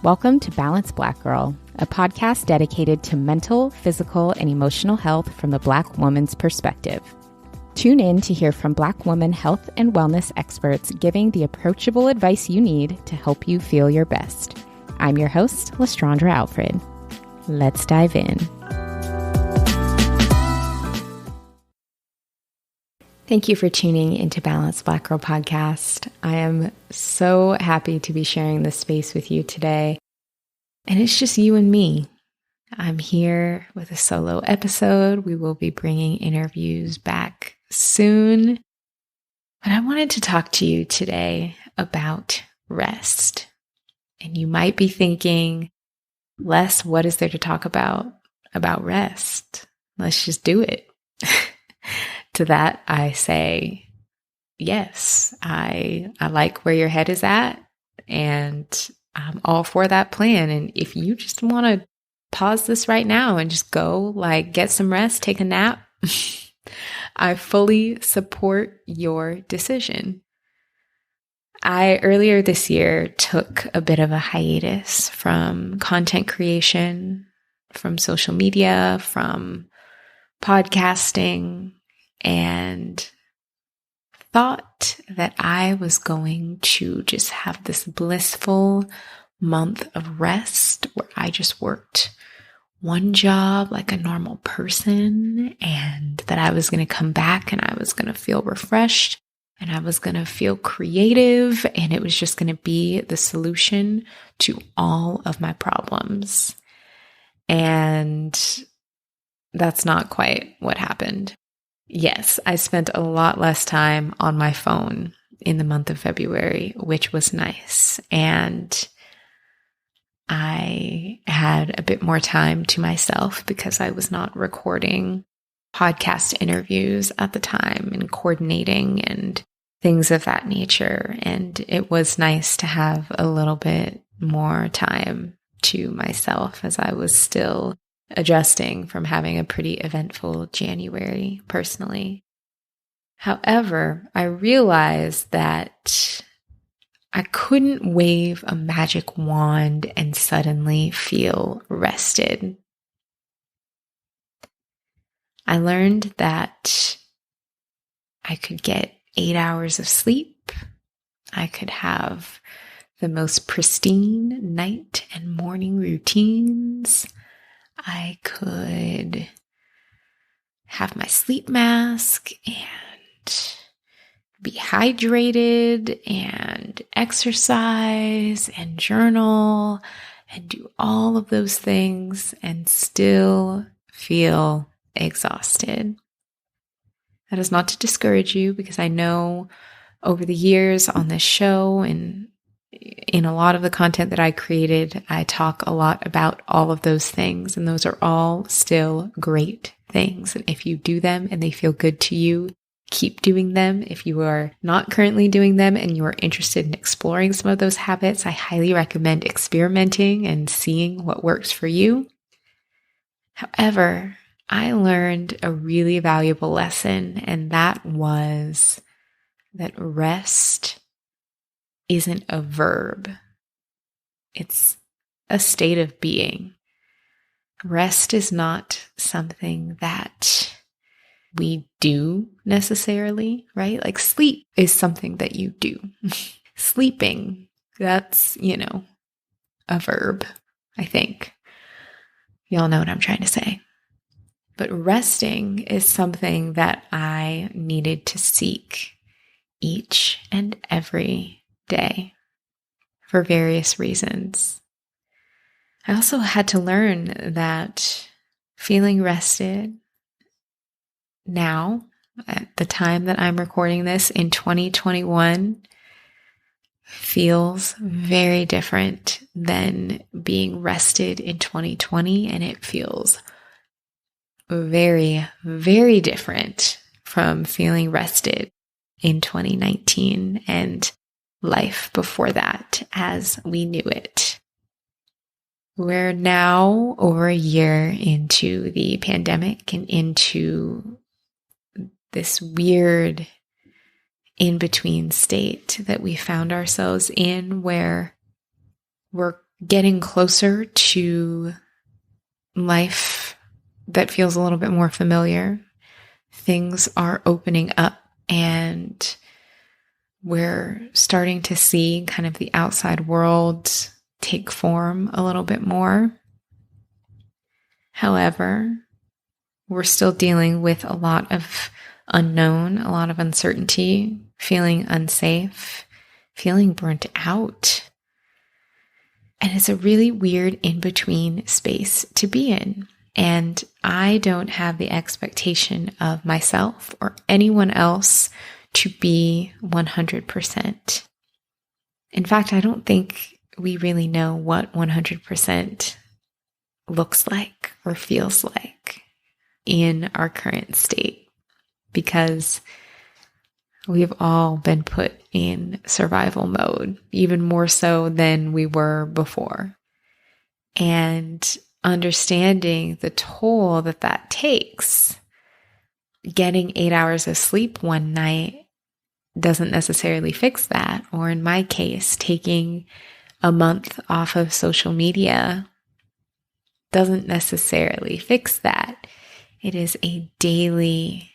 Welcome to Balanced Black Girl, a podcast dedicated to mental, physical, and emotional health from the Black woman's perspective. Tune in to hear from Black woman health and wellness experts giving the approachable advice you need to help you feel your best. I'm your host, Lestrandra Alfred. Let's dive in. Thank you for tuning into Balanced Black Girl podcast. I am so happy to be sharing this space with you today. And it's just you and me. I'm here with a solo episode. We will be bringing interviews back soon. But I wanted to talk to you today about rest. And you might be thinking, Les, what is there to talk about rest? Let's just do it. To that, I say, yes, I like where your head is at, and I'm all for that plan. And if you just want to pause this right now and just go, get some rest, take a nap, I fully support your decision. I earlier this year took a bit of a hiatus from content creation, from social media, from podcasting, and thought that I was going to just have this blissful month of rest where I just worked one job like a normal person, and that I was going to come back and I was going to feel refreshed and I was going to feel creative, and it was just going to be the solution to all of my problems. And that's not quite what happened. Yes, I spent a lot less time on my phone in the month of February, which was nice. And I had a bit more time to myself because I was not recording podcast interviews at the time and coordinating and things of that nature. And it was nice to have a little bit more time to myself as I was still adjusting from having a pretty eventful January personally. However, I realized that I couldn't wave a magic wand and suddenly feel rested. I learned that I could get 8 hours of sleep. I could have the most pristine night and morning routines. I could have my sleep mask and be hydrated and exercise and journal and do all of those things and still feel exhausted. That is not to discourage you, because I know over the years on this show and in a lot of the content that I created, I talk a lot about all of those things, and those are all still great things. And if you do them and they feel good to you, keep doing them. If you are not currently doing them and you are interested in exploring some of those habits, I highly recommend experimenting and seeing what works for you. However, I learned a really valuable lesson, and that was that rest isn't a verb. It's a state of being. Rest is not something that we do necessarily, right? Like sleep is something that you do. Sleeping, that's, a verb, I think. Y'all know what I'm trying to say. But resting is something that I needed to seek each and every day for various reasons. I also had to learn that feeling rested now, at the time that I'm recording this in 2021, feels very different than being rested in 2020, and it feels very, very different from feeling rested in 2019 and life before that as we knew it. We're now over a year into the pandemic and into this weird in-between state that we found ourselves in, where we're getting closer to life that feels a little bit more familiar. Things are opening up and we're starting to see kind of the outside world take form a little bit more. However, we're still dealing with a lot of unknown, a lot of uncertainty, feeling unsafe, feeling burnt out. And it's a really weird in-between space to be in. And I don't have the expectation of myself or anyone else to be 100%. In fact, I don't think we really know what 100% looks like or feels like in our current state, because we've all been put in survival mode, even more so than we were before. And understanding the toll that takes, getting 8 hours of sleep one night doesn't necessarily fix that. Or in my case, taking a month off of social media doesn't necessarily fix that. It is a daily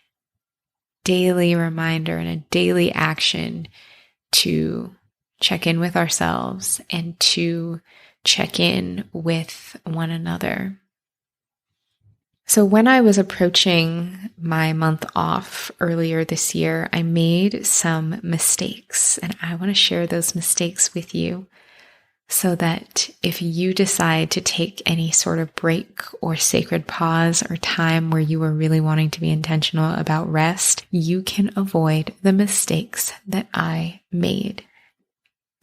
reminder and a daily action to check in with ourselves and to check in with one another. So when I was approaching my month off earlier this year, I made some mistakes, and I want to share those mistakes with you so that if you decide to take any sort of break or sacred pause or time where you are really wanting to be intentional about rest, you can avoid the mistakes that I made.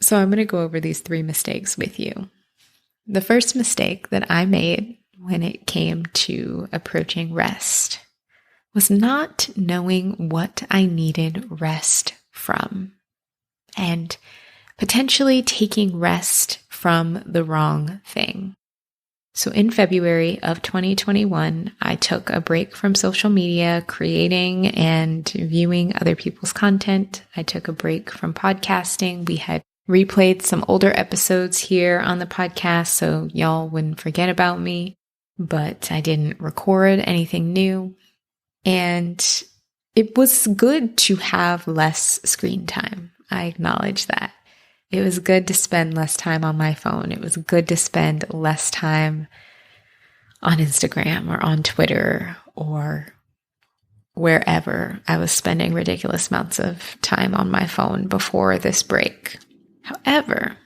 So I'm going to go over these 3 mistakes with you. The first mistake that I made when it came to approaching rest was not knowing what I needed rest from, and potentially taking rest from the wrong thing. So in February of 2021, I took a break from social media, creating and viewing other people's content. I took a break from podcasting. We had replayed some older episodes here on the podcast so y'all wouldn't forget about me, but I didn't record anything new. And it was good to have less screen time. I acknowledge that. It was good to spend less time on my phone. It was good to spend less time on Instagram or on Twitter or wherever I was spending ridiculous amounts of time on my phone before this break. However,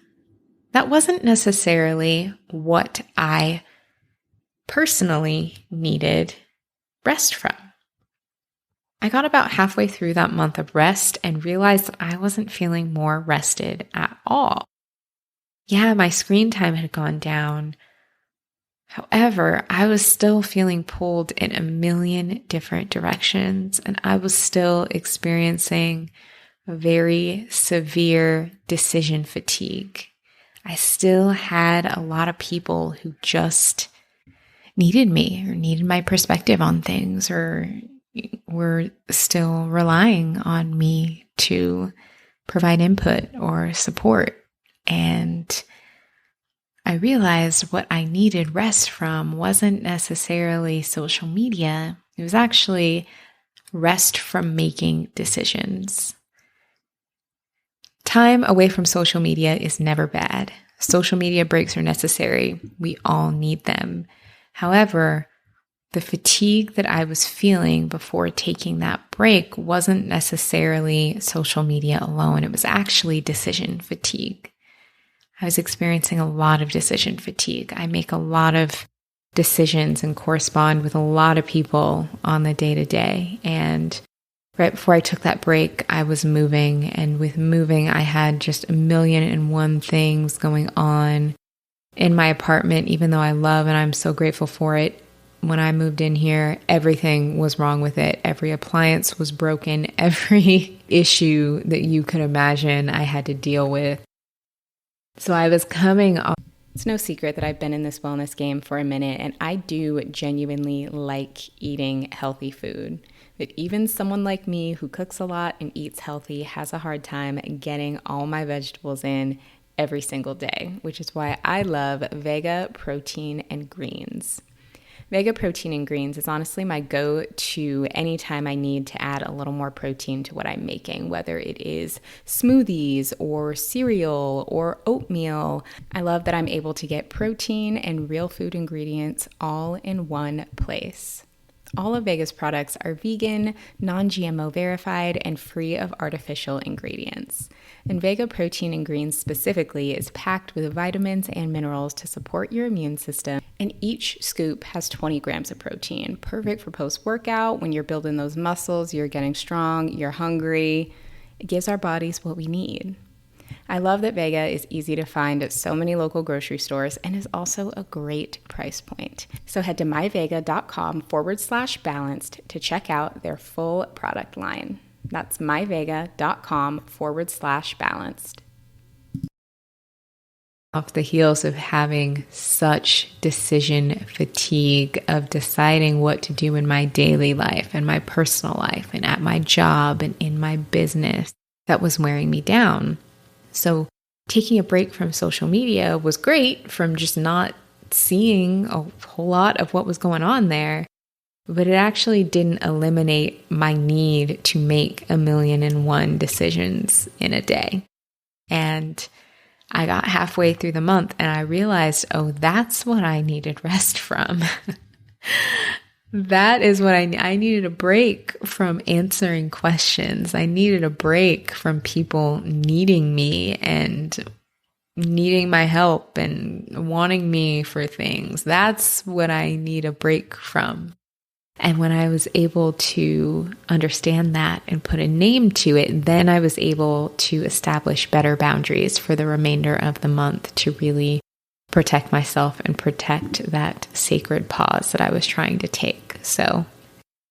that wasn't necessarily what I personally needed rest from. I got about halfway through that month of rest and realized that I wasn't feeling more rested at all. Yeah, my screen time had gone down. However, I was still feeling pulled in a million different directions, and I was still experiencing very severe decision fatigue. I still had a lot of people who just needed me or needed my perspective on things, or were still relying on me to provide input or support. And I realized what I needed rest from wasn't necessarily social media. It was actually rest from making decisions. Time away from social media is never bad. Social media breaks are necessary. We all need them. However, the fatigue that I was feeling before taking that break wasn't necessarily social media alone. It was actually decision fatigue. I was experiencing a lot of decision fatigue. I make a lot of decisions and correspond with a lot of people on the day-to-day. And right before I took that break, I was moving. And with moving, I had just 1,000,001 things going on in my apartment, even though I love and I'm so grateful for it. When I moved in here, everything was wrong with it. Every appliance was broken. Every issue that you could imagine I had to deal with. So I was coming off. It's no secret that I've been in this wellness game for a minute, and I do genuinely like eating healthy food. But even someone like me who cooks a lot and eats healthy has a hard time getting all my vegetables in every single day, which is why I love Vega Protein and Greens. Vega Protein and Greens is honestly my go-to anytime I need to add a little more protein to what I'm making, whether it is smoothies or cereal or oatmeal. I love that I'm able to get protein and real food ingredients all in one place. All of Vega's products are vegan, non-GMO verified, and free of artificial ingredients. And Vega Protein and Greens specifically is packed with vitamins and minerals to support your immune system. And each scoop has 20 grams of protein, perfect for post-workout when you're building those muscles, you're getting strong, you're hungry. It gives our bodies what we need. I love that Vega is easy to find at so many local grocery stores and is also a great price point. So head to myvega.com/balanced to check out their full product line. That's myvega.com/balanced. Off the heels of having such decision fatigue of deciding what to do in my daily life and my personal life and at my job and in my business, that was wearing me down. So taking a break from social media was great from just not seeing a whole lot of what was going on there, but it actually didn't eliminate my need to make 1,000,001 decisions in a day. And I got halfway through the month and I realized, oh, that's what I needed rest from. That is what I needed a break from answering questions. I needed a break from people needing me and needing my help and wanting me for things. That's what I need a break from. And when I was able to understand that and put a name to it, then I was able to establish better boundaries for the remainder of the month to really protect myself and protect that sacred pause that I was trying to take. So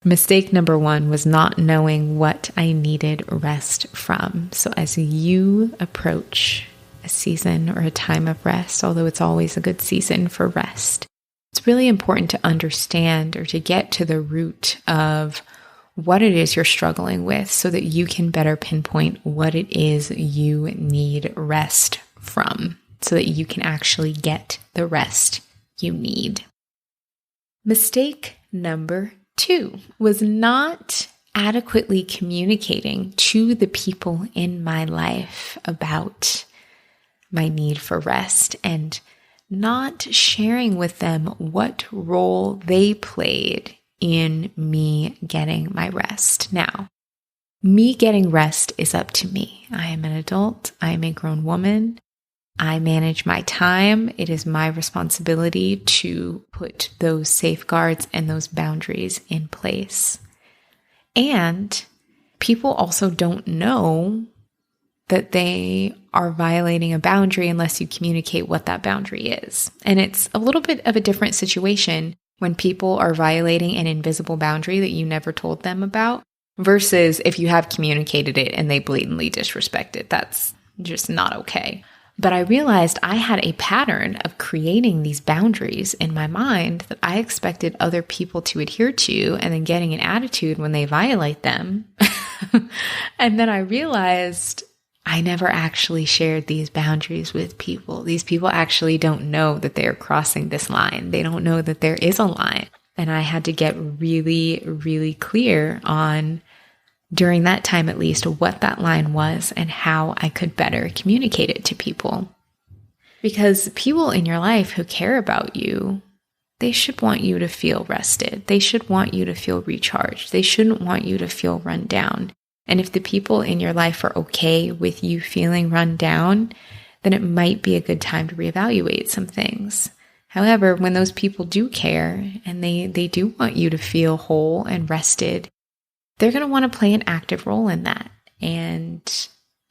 mistake number 1 was not knowing what I needed rest from. So as you approach a season or a time of rest, although it's always a good season for rest, it's really important to understand or to get to the root of what it is you're struggling with so that you can better pinpoint what it is you need rest from, so that you can actually get the rest you need. Mistake number 2 was not adequately communicating to the people in my life about my need for rest and not sharing with them what role they played in me getting my rest. Now, me getting rest is up to me. I am an adult. I am a grown woman. I manage my time. It is my responsibility to put those safeguards and those boundaries in place. And people also don't know that they are violating a boundary unless you communicate what that boundary is. And it's a little bit of a different situation when people are violating an invisible boundary that you never told them about versus if you have communicated it and they blatantly disrespect it. That's just not okay. But I realized I had a pattern of creating these boundaries in my mind that I expected other people to adhere to and then getting an attitude when they violate them. And then I realized I never actually shared these boundaries with people. These people actually don't know that they are crossing this line. They don't know that there is a line. And I had to get really, really clear on, during that time at least, what that line was and how I could better communicate it to people. Because people in your life who care about you, they should want you to feel rested. They should want you to feel recharged. They shouldn't want you to feel run down. And if the people in your life are okay with you feeling run down, then it might be a good time to reevaluate some things. However, when those people do care and they do want you to feel whole and rested, they're going to want to play an active role in that. And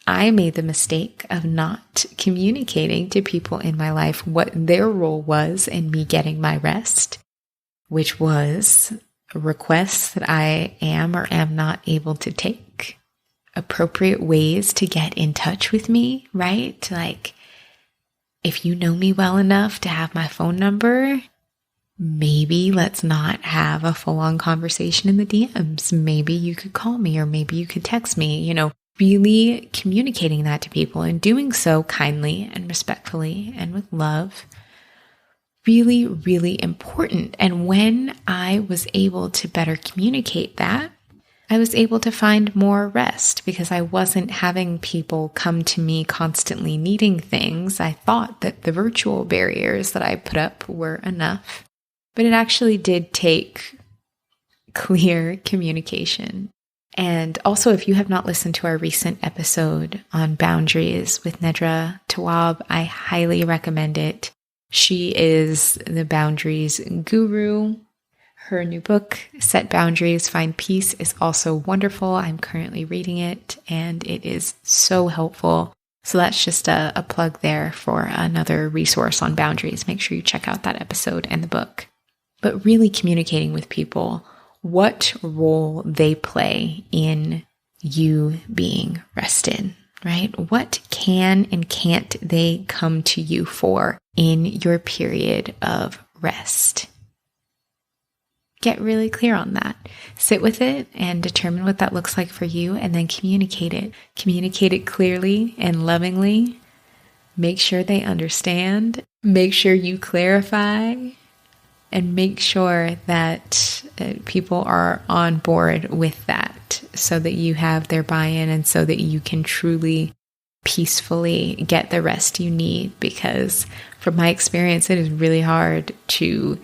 I made the mistake of not communicating to people in my life what their role was in me getting my rest, which was requests that I am or am not able to take, appropriate ways to get in touch with me, right? Like, if you know me well enough to have my phone number, maybe let's not have a full-on conversation in the DMs. Maybe you could call me or maybe you could text me. really communicating that to people and doing so kindly and respectfully and with love. Really, really important. And when I was able to better communicate that, I was able to find more rest because I wasn't having people come to me constantly needing things. I thought that the virtual barriers that I put up were enough, but it actually did take clear communication. And also, if you have not listened to our recent episode on boundaries with Nedra Tawwab, I highly recommend it. She is the boundaries guru. Her new book, Set Boundaries, Find Peace, is also wonderful. I'm currently reading it, and it is so helpful. So that's just a plug there for another resource on boundaries. Make sure you check out that episode and the book. But really communicating with people what role they play in you being rested, right? What can and can't they come to you for in your period of rest? Get really clear on that. Sit with it and determine what that looks like for you, and then communicate it. Communicate it clearly and lovingly. Make sure they understand. Make sure you clarify, and make sure that people are on board with that so that you have their buy-in and so that you can truly peacefully get the rest you need. Because from my experience, it is really hard to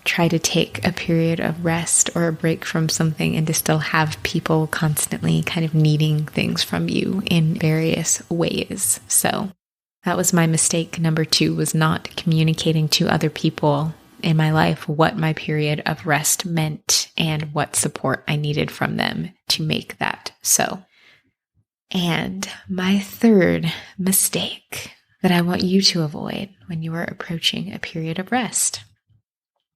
try to take a period of rest or a break from something and to still have people constantly kind of needing things from you in various ways. So that was my mistake. Number 2 was not communicating to other people in my life what my period of rest meant and what support I needed from them to make that so. And my 3rd mistake that I want you to avoid when you are approaching a period of rest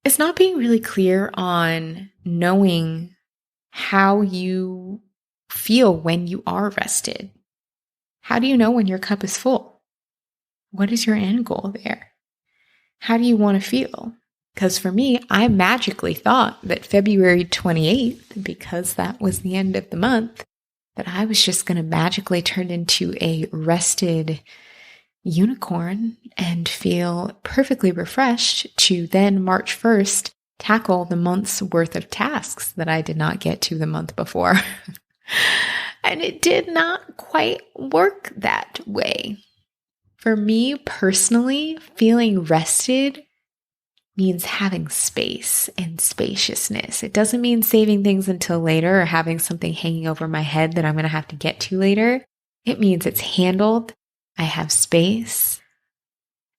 is not being really clear on knowing how you feel when you are rested. How do you know when your cup is full? What is your end goal there? How do you want to feel? Because for me, I magically thought that February 28th, because that was the end of the month, that I was just going to magically turn into a rested unicorn and feel perfectly refreshed to then March 1st tackle the month's worth of tasks that I did not get to the month before. And it did not quite work that way. For me personally, feeling rested means having space and spaciousness. It doesn't mean saving things until later or having something hanging over my head that I'm going to have to get to later. It means it's handled. I have space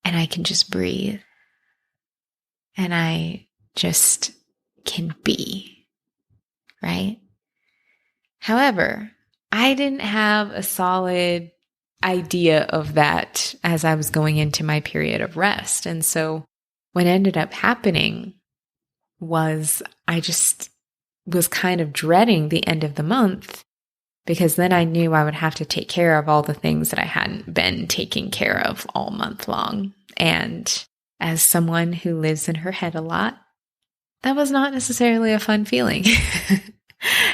and I can just breathe and I just can be, right? However, I didn't have a solid idea of that as I was going into my period of rest. And so what ended up happening was I just was kind of dreading the end of the month, because then I knew I would have to take care of all the things that I hadn't been taking care of all month long. And as someone who lives in her head a lot, that was not necessarily a fun feeling.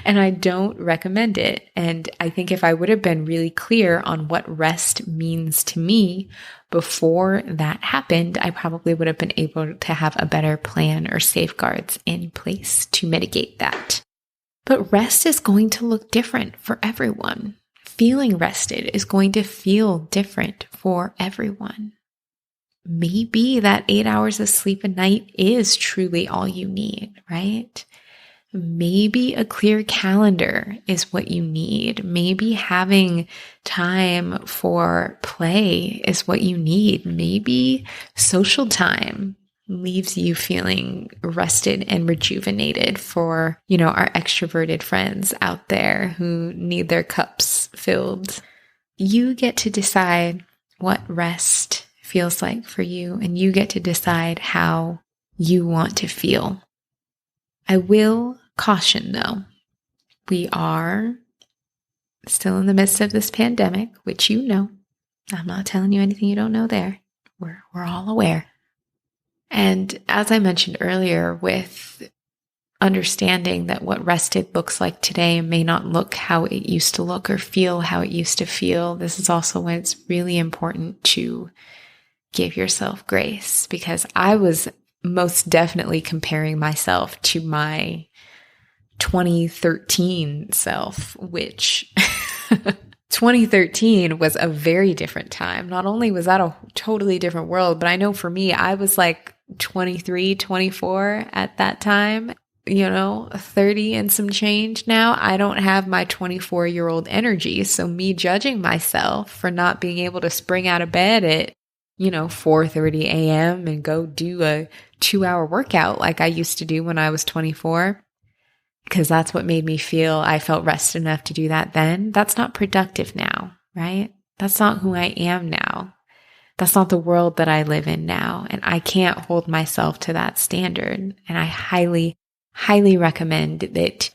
And I don't recommend it. And I think if I would have been really clear on what rest means to me before that happened, I probably would have been able to have a better plan or safeguards in place to mitigate that. But rest is going to look different for everyone. Feeling rested is going to feel different for everyone. Maybe that 8 hours of sleep a night is truly all you need, right? Maybe a clear calendar is what you need. Maybe having time for play is what you need. Maybe social time leaves you feeling rested and rejuvenated for, our extroverted friends out there who need their cups filled. You get to decide what rest feels like for you, and you get to decide how you want to feel. I will caution though, we are still in the midst of this pandemic, which you know. I'm not telling you anything you don't know there. We're all aware. And as I mentioned earlier, with understanding that what rested looks like today may not look how it used to look or feel how it used to feel. This is also when it's really important to give yourself grace, because I was most definitely comparing myself to my 2013 self, which 2013 was a very different time. Not only was that a totally different world, but I know for me, I was like 23, 24 at that time, 30 and some change now. I don't have my 24-year-old energy. So me judging myself for not being able to spring out of bed at 4:30 a.m. and go do a 2-hour workout like I used to do when I was 24, because that's what made me feel I felt rested enough to do that then. That's not productive now, right? That's not who I am now. That's not the world that I live in now. And I can't hold myself to that standard. And I highly, highly recommend that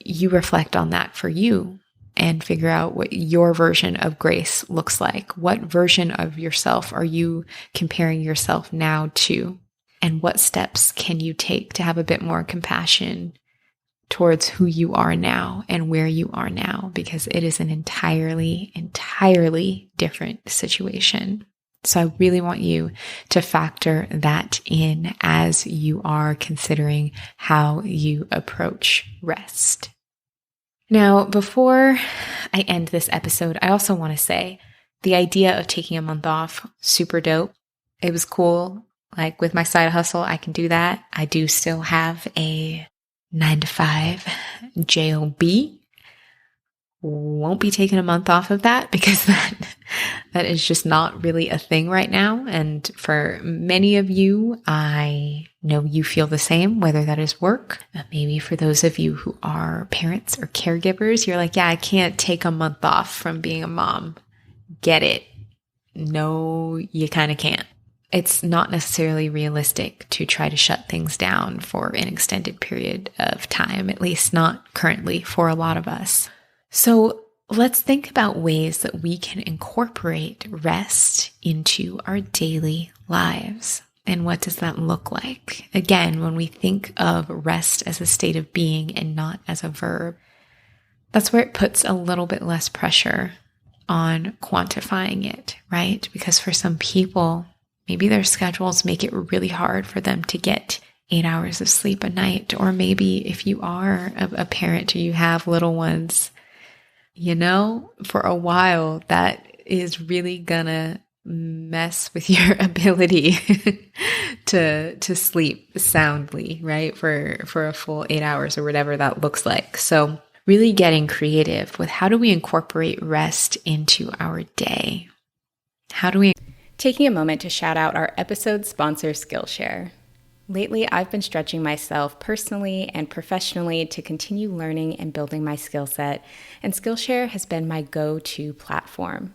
you reflect on that for you and figure out what your version of grace looks like. What version of yourself are you comparing yourself now to? And what steps can you take to have a bit more compassion towards who you are now and where you are now? Because it is an entirely, entirely different situation. So I really want you to factor that in as you are considering how you approach rest. Now, before I end this episode, I also want to say the idea of taking a month off, super dope. It was cool. Like with my side hustle, I can do that. I do still have a 9-to-5 job. Won't be taking a month off of that because that is just not really a thing right now. And for many of you, I know you feel the same, whether that is work. Maybe for those of you who are parents or caregivers, you're like, yeah, I can't take a month off from being a mom. Get it. No, you kind of can't. It's not necessarily realistic to try to shut things down for an extended period of time, at least not currently for a lot of us. So let's think about ways that we can incorporate rest into our daily lives. And what does that look like? Again, when we think of rest as a state of being and not as a verb, that's where it puts a little bit less pressure on quantifying it, right? Because for some people, maybe their schedules make it really hard for them to get 8 hours of sleep a night. Or maybe if you are a parent or you have little ones, for a while, that is really gonna mess with your ability to sleep soundly, right? For a full 8 hours or whatever that looks like. So really getting creative with how do we incorporate rest into our day? Taking a moment to shout out our episode sponsor, Skillshare. Lately, I've been stretching myself personally and professionally to continue learning and building my skill set, and Skillshare has been my go-to platform.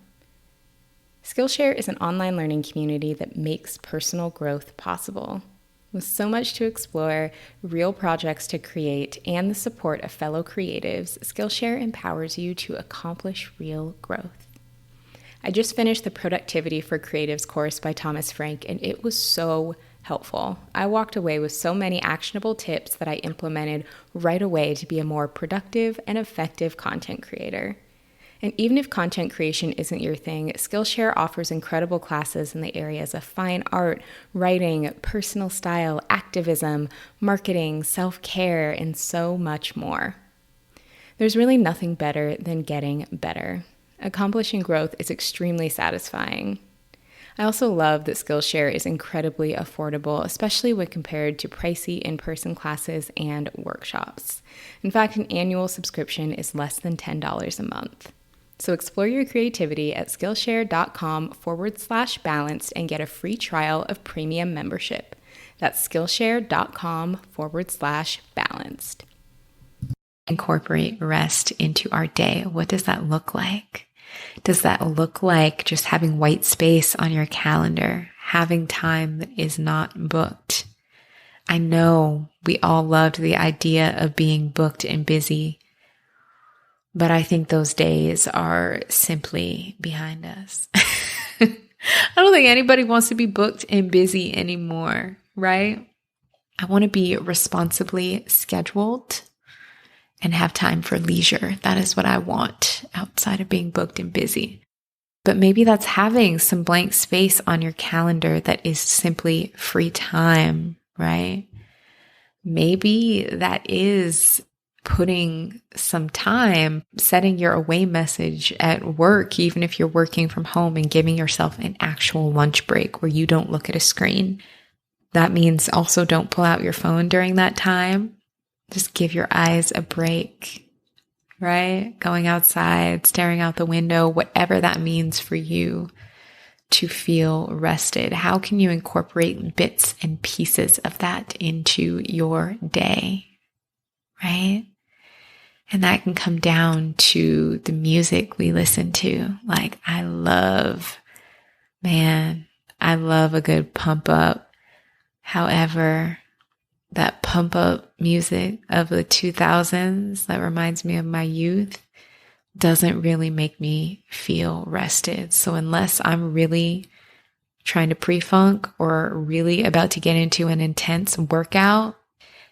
Skillshare is an online learning community that makes personal growth possible. With so much to explore, real projects to create, and the support of fellow creatives, Skillshare empowers you to accomplish real growth. I just finished the Productivity for Creatives course by Thomas Frank, and it was so helpful. I walked away with so many actionable tips that I implemented right away to be a more productive and effective content creator. And even if content creation isn't your thing, Skillshare offers incredible classes in the areas of fine art, writing, personal style, activism, marketing, self-care, and so much more. There's really nothing better than getting better. Accomplishing growth is extremely satisfying. I also love that Skillshare is incredibly affordable, especially when compared to pricey in-person classes and workshops. In fact, an annual subscription is less than $10 a month. So explore your creativity at Skillshare.com/balanced and get a free trial of premium membership. That's Skillshare.com/balanced. Incorporate rest into our day. What does that look like? Does that look like just having white space on your calendar, having time that is not booked? I know we all loved the idea of being booked and busy, but I think those days are simply behind us. I don't think anybody wants to be booked and busy anymore, right? I want to be responsibly scheduled and have time for leisure. That is what I want outside of being booked and busy. But maybe that's having some blank space on your calendar that is simply free time, right? Maybe that is putting some time, setting your away message at work, even if you're working from home, and giving yourself an actual lunch break where you don't look at a screen. That means also don't pull out your phone during that time. Just give your eyes a break, right? Going outside, staring out the window, whatever that means for you to feel rested. How can you incorporate bits and pieces of that into your day, right? And that can come down to the music we listen to. Like, I love a good pump up. However, that pump up music of the 2000s that reminds me of my youth doesn't really make me feel rested. So unless I'm really trying to pre-funk or really about to get into an intense workout,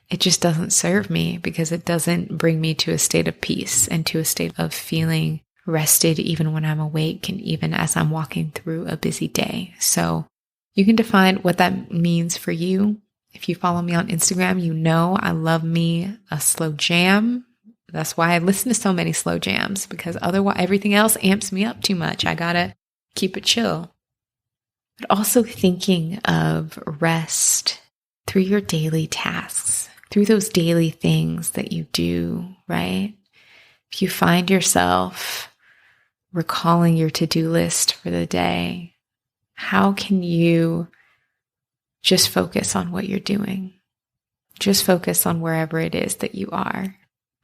it just doesn't serve me because it doesn't bring me to a state of peace and to a state of feeling rested even when I'm awake and even as I'm walking through a busy day. So you can define what that means for you. If you follow me on Instagram, you know I love me a slow jam. That's why I listen to so many slow jams, because otherwise everything else amps me up too much. I gotta keep it chill. But also thinking of rest through your daily tasks, through those daily things that you do, right? If you find yourself recalling your to-do list for the day, how can you just focus on what you're doing? Just focus on wherever it is that you are.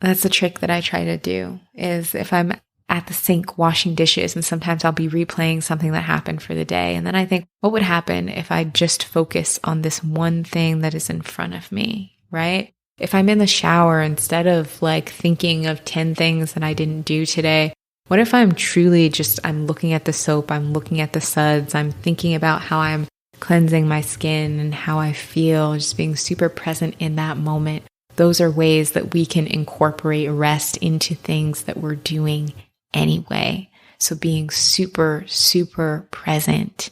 That's the trick that I try to do, is if I'm at the sink washing dishes, and sometimes I'll be replaying something that happened for the day. And then I think, what would happen if I just focus on this one thing that is in front of me, right? If I'm in the shower, instead of like thinking of 10 things that I didn't do today, what if I'm truly I'm looking at the soap, I'm looking at the suds, I'm thinking about how I'm cleansing my skin and how I feel, just being super present in that moment. Those are ways that we can incorporate rest into things that we're doing anyway. So being super, super present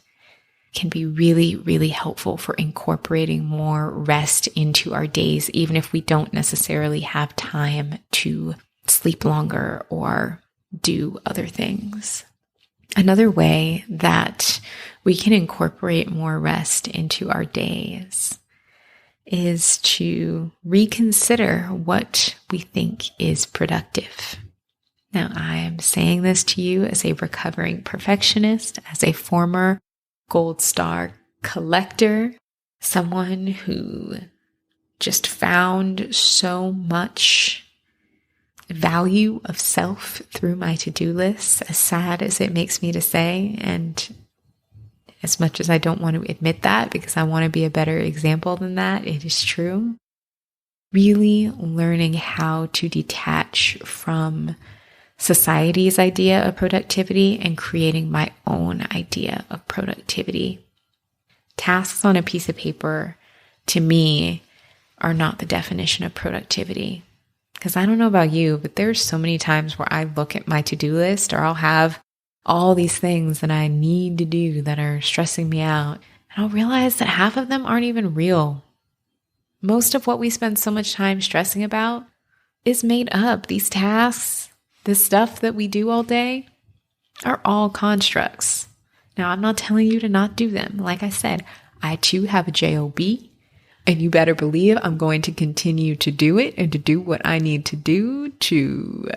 can be really, really helpful for incorporating more rest into our days, even if we don't necessarily have time to sleep longer or do other things. Another way that we can incorporate more rest into our days is to reconsider what we think is productive. Now, I am saying this to you as a recovering perfectionist, as a former gold star collector, someone who just found so much value of self through my to-do list, as sad as it makes me to say, and as much as I don't want to admit that because I want to be a better example than that, it is true. Really learning how to detach from society's idea of productivity and creating my own idea of productivity. Tasks on a piece of paper, to me, are not the definition of productivity. Because I don't know about you, but there's so many times where I look at my to-do list, or I'll have all these things that I need to do that are stressing me out, and I'll realize that half of them aren't even real. Most of what we spend so much time stressing about is made up. These tasks, this stuff that we do all day, are all constructs. Now, I'm not telling you to not do them. Like I said, I too have a job, and you better believe I'm going to continue to do it and to do what I need to do to,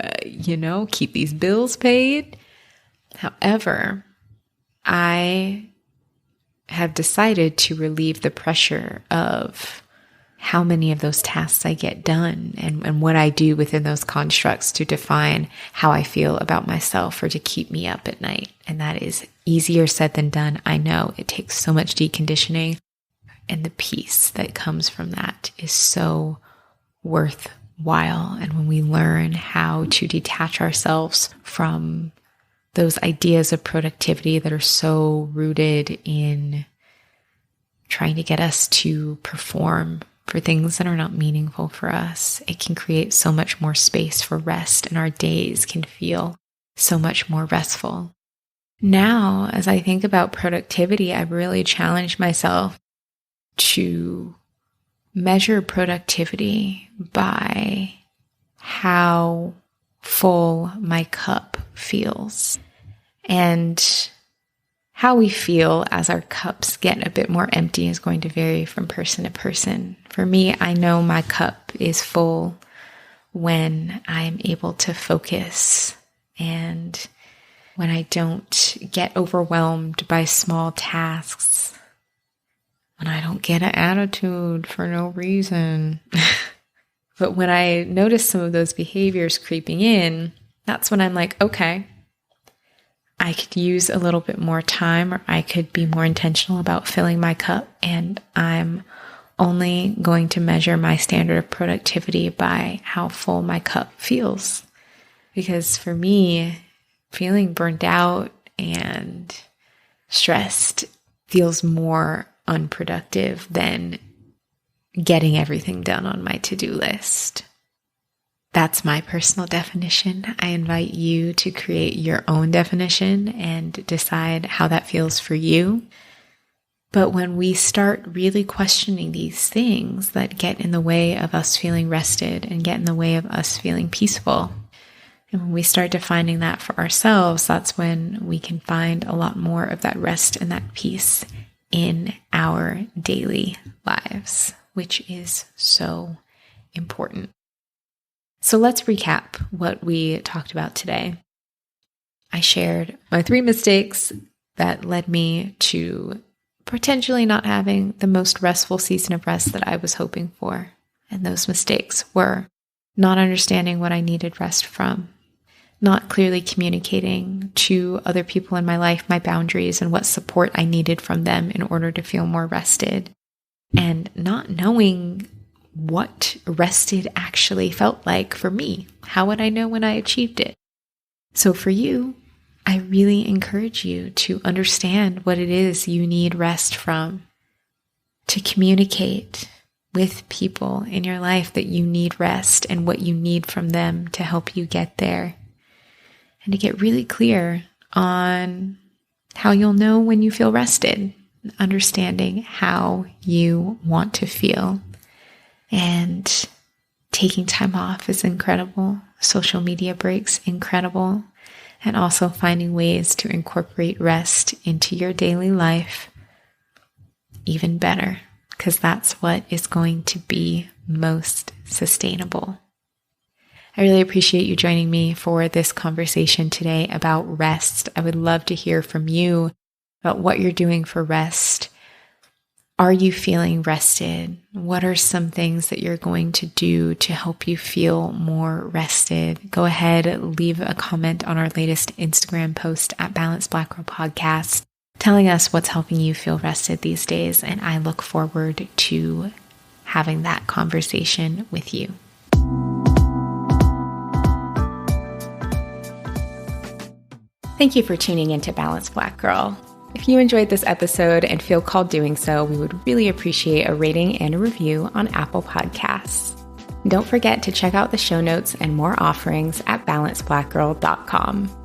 keep these bills paid. However, I have decided to relieve the pressure of how many of those tasks I get done and what I do within those constructs to define how I feel about myself or to keep me up at night. And that is easier said than done. I know it takes so much deconditioning, and the peace that comes from that is so worthwhile. And when we learn how to detach ourselves from those ideas of productivity that are so rooted in trying to get us to perform for things that are not meaningful for us, it can create so much more space for rest, and our days can feel so much more restful. Now, as I think about productivity, I've really challenged myself to measure productivity by how full my cup feels. And how we feel as our cups get a bit more empty is going to vary from person to person. For me, I know my cup is full when I'm able to focus and when I don't get overwhelmed by small tasks, when I don't get an attitude for no reason. But when I notice some of those behaviors creeping in, that's when I'm like, okay, I could use a little bit more time, or I could be more intentional about filling my cup, and I'm only going to measure my standard of productivity by how full my cup feels. Because for me, feeling burnt out and stressed feels more unproductive than getting everything done on my to-do list. That's my personal definition. I invite you to create your own definition and decide how that feels for you. But when we start really questioning these things that get in the way of us feeling rested and get in the way of us feeling peaceful, and when we start defining that for ourselves, that's when we can find a lot more of that rest and that peace in our daily lives, which is so important. So let's recap what we talked about today. I shared my 3 mistakes that led me to potentially not having the most restful season of rest that I was hoping for. And those mistakes were not understanding what I needed rest from, not clearly communicating to other people in my life my boundaries and what support I needed from them in order to feel more rested, and not knowing what rested actually felt like for me. How would I know when I achieved it? So for you, I really encourage you to understand what it is you need rest from, to communicate with people in your life that you need rest and what you need from them to help you get there, and to get really clear on how you'll know when you feel rested, understanding how you want to feel. And taking time off is incredible. Social media breaks, incredible. And also finding ways to incorporate rest into your daily life, even better, because that's what is going to be most sustainable. I really appreciate you joining me for this conversation today about rest. I would love to hear from you about what you're doing for rest. Are you feeling rested? What are some things that you're going to do to help you feel more rested? Go ahead, leave a comment on our latest Instagram post at Balanced Black Girl Podcast, telling us what's helping you feel rested these days. And I look forward to having that conversation with you. Thank you for tuning into Balanced Black Girl. If you enjoyed this episode and feel called doing so, we would really appreciate a rating and a review on Apple Podcasts. Don't forget to check out the show notes and more offerings at balancedblackgirl.com.